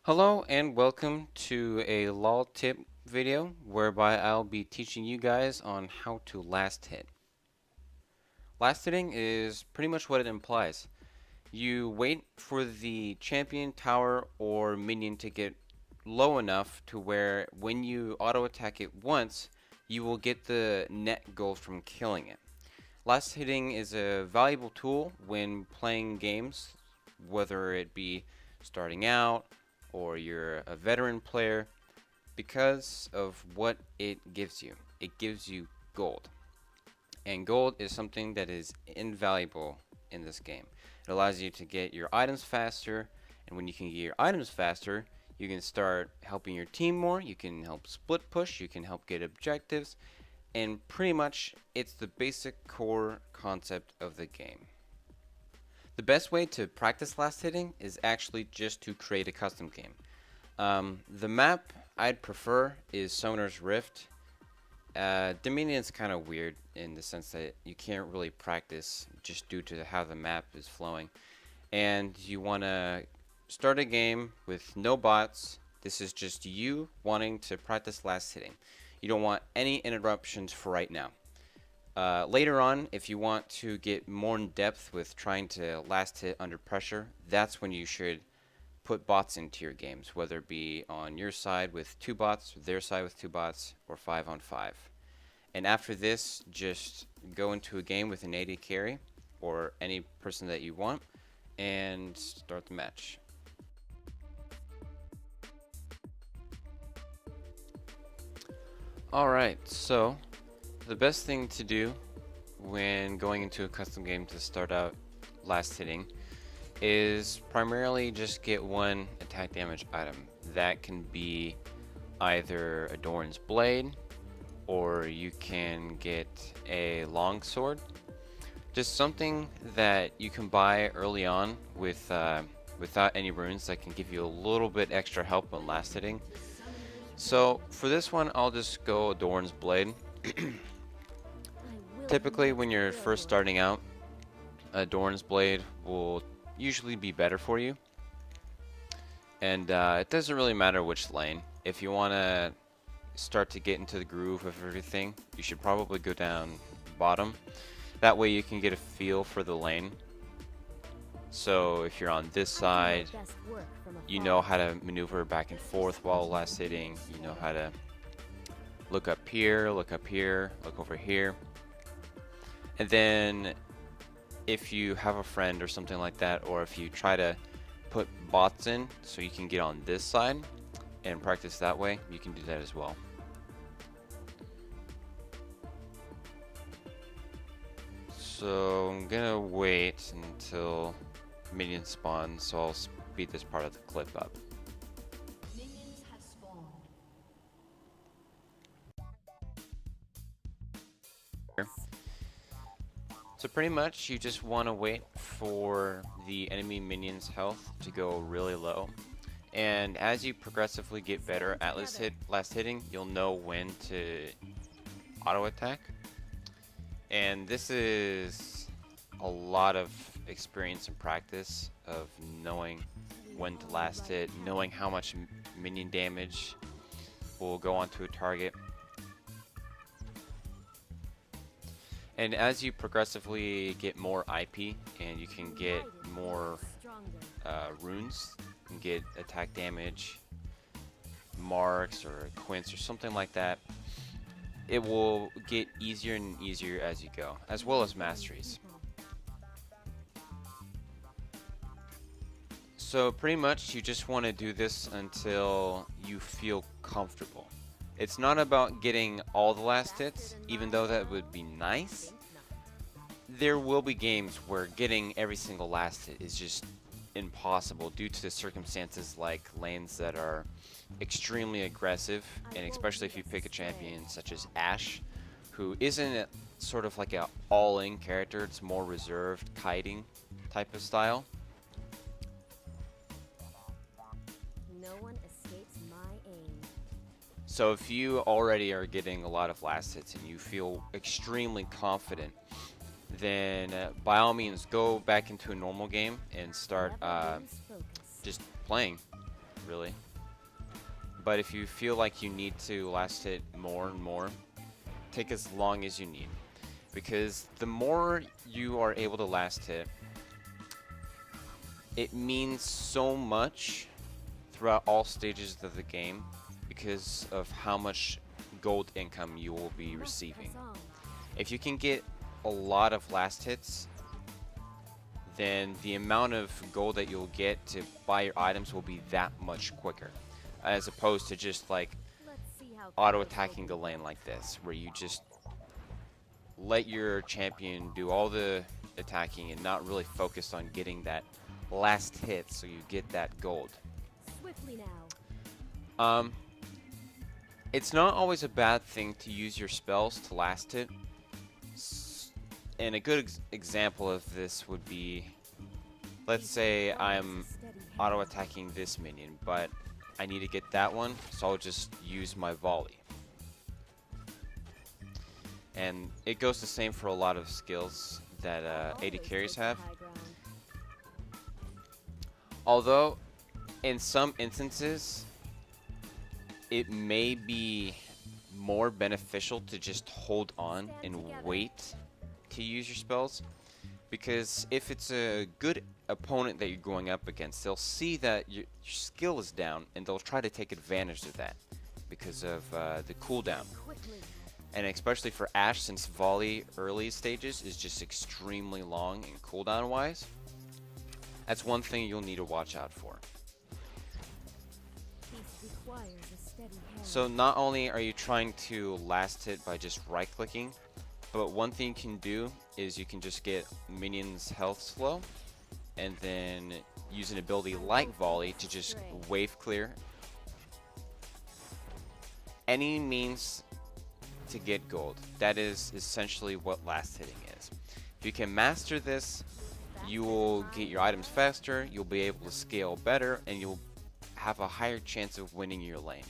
Hello and welcome to a LoL tip video whereby I'll be teaching you guys on how to last hit. Last hitting is pretty much what it implies. You wait for the champion, tower, or minion to get low enough to where when you auto attack it once, you will get the net gold from killing it. Last hitting is a valuable tool when playing games, whether it be starting out or you're a veteran player, because of what it gives you. It gives you gold. And gold is something that is invaluable in this game. It allows you to get your items faster, and when you can get your items faster, you can start helping your team more, you can help split push, you can help get objectives, and pretty much it's the basic core concept of the game. The best way to practice last hitting is actually just to create a custom game. The map I'd prefer is Summoner's Rift. Dominion's kind of weird in the sense that you can't really practice just due to how the map is flowing. And you want to start a game with no bots. This is just you wanting to practice last hitting. You don't want any interruptions for right now. Later on, if you want to get more in depth with trying to last hit under pressure, that's when you should put bots into your games, whether it be on your side with 2 bots, their side with 2 bots, or 5 on 5. And after this, just go into a game with an AD carry or any person that you want and start the match. Alright, so the best thing to do when going into a custom game to start out last hitting is primarily just get one attack damage item. That can be either a Doran's Blade, or you can get a longsword. Just something that you can buy early on with without any runes that can give you a little bit extra help on last hitting. So for this one, I'll just go Doran's Blade. Typically, when you're first starting out, a Doran's Blade will usually be better for you, and it doesn't really matter which lane. If you want to start to get into the groove of everything, you should probably go down bottom. That way you can get a feel for the lane. So if you're on this side, you know how to maneuver back and forth while last hitting. You know how to look up here, look over here. And then if you have a friend or something like that, or if you try to put bots in so you can get on this side and practice that way, you can do that as well. So I'm gonna wait until minions spawn, so I'll speed this part of the clip up. Minions have spawned. So pretty much you just want to wait for the enemy minions' health to go really low, and as you progressively get better at last hitting, you'll know when to auto attack. And this is a lot of experience and practice of knowing when to last hit, knowing how much minion damage will go onto a target. And as you progressively get more IP and you can get more runes, you can get attack damage, marks, or quints, or something like that, it will get easier and easier as you go, as well as masteries. So pretty much you just want to do this until you feel comfortable. It's not about getting all the last hits, even though that would be nice. There will be games where getting every single last hit is just impossible due to the circumstances, like lanes that are extremely aggressive, and especially if you pick a champion such as Ashe, who isn't sort of like an all-in character, it's more reserved, kiting type of style. No one escapes my aim. So if you already are getting a lot of last hits and you feel extremely confident, then by all means go back into a normal game and start just playing. really. But if you feel like you need to last hit more and more, take as long as you need. Because the more you are able to last hit, it means so much throughout all stages of the game because of how much gold income you will be receiving. If you can get a lot of last hits, then the amount of gold that you'll get to buy your items will be that much quicker, as opposed to just like auto attacking the lane like this, where you just let your champion do all the attacking and not really focus on getting that last hit so you get that gold. Swiftly now. Um, it's not always a bad thing to use your spells to last hit. And a good example of this would be, let's say I'm auto attacking this minion, but I need to get that one, so I'll just use my volley. And it goes the same for a lot of skills that AD carries have. Although, in some instances, it may be more beneficial to just hold on and wait to use your spells, because if it's a good opponent that you're going up against, they'll see that your skill is down and they'll try to take advantage of that because of the cooldown. And especially for Ashe, since volley early stages is just extremely long and cooldown wise, that's one thing you'll need to watch out for. So not only are you trying to last hit by just right clicking, but one thing you can do is you can just get minions' health slow and then use an ability like volley to just wave clear any means to get gold. That is essentially what last hitting is. If you can master this, you will get your items faster, you'll be able to scale better, and you'll have a higher chance of winning your lane.